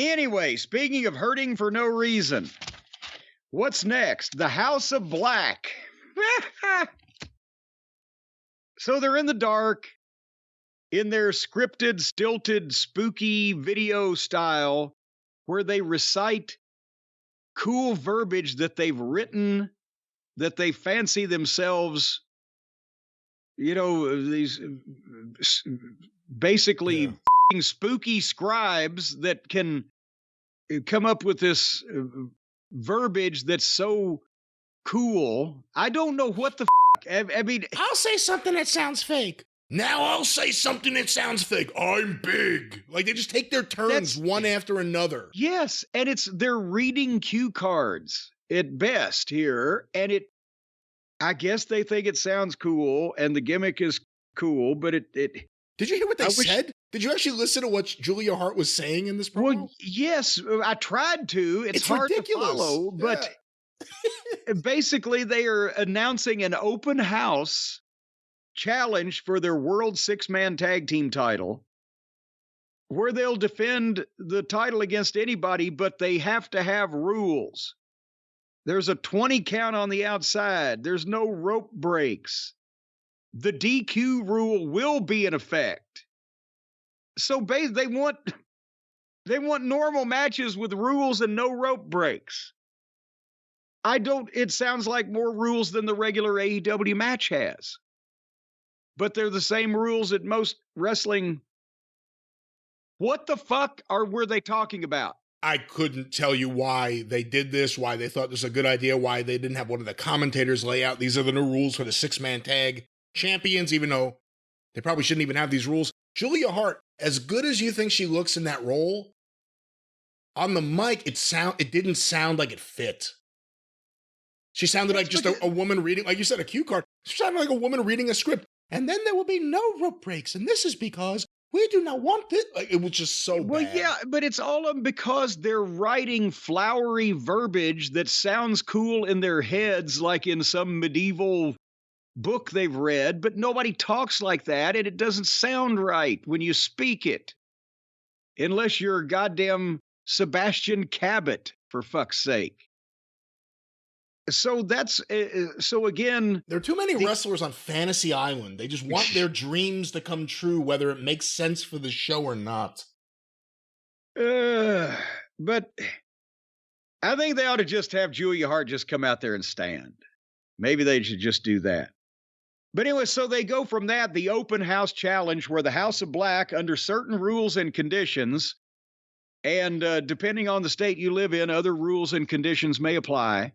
Anyway, speaking of hurting for no reason, what's next? The House of Black. So they're in the dark, in their scripted, stilted, spooky video style, where they recite cool verbiage that they've written, that they fancy themselves, these basically spooky scribes that can come up with this verbiage that's so cool. I don't know what the I mean, I'll say something that sounds fake. Now I'll say something that sounds fake. I'm big. Like, they just take their turns one after another. Yes, and they're reading cue cards at best here, and I guess they think it sounds cool, and the gimmick is cool, but it Did you hear what they said? Did you actually listen to what Julia Hart was saying in this promo? Well, yes, I tried to. It's hard ridiculous. To follow, but basically they are announcing an open house challenge for their World Six-Man Tag Team title, where they'll defend the title against anybody, but they have to have rules. There's a 20 count on the outside. There's no rope breaks. The DQ rule will be in effect. So they want normal matches with rules and no rope breaks. It sounds like more rules than the regular AEW match has. But they're the same rules at most wrestling. What the fuck were they talking about? I couldn't tell you why they did this, why they thought this was a good idea, why they didn't have one of the commentators lay out, these are the new rules for the six-man tag champions, even though they probably shouldn't even have these rules. Julia Hart, as good as you think she looks in that role, on the mic, it didn't sound like it fit. She sounded like just a woman reading, like you said, a cue card. She sounded like a woman reading a script. And then there will be no rope breaks. And this is because we do not want this. Like, it was just so well, bad. Yeah, but it's all because they're writing flowery verbiage that sounds cool in their heads, like in some medieval book they've read, but nobody talks like that, and it doesn't sound right when you speak it. Unless you're goddamn Sebastian Cabot, for fuck's sake. So so again... There are too many wrestlers on Fantasy Island. They just want their dreams to come true, whether it makes sense for the show or not. But I think they ought to just have Julia Hart just come out there and stand. Maybe they should just do that. But anyway, so they go from that, the open house challenge, where the House of Black, under certain rules and conditions, and depending on the state you live in, other rules and conditions may apply,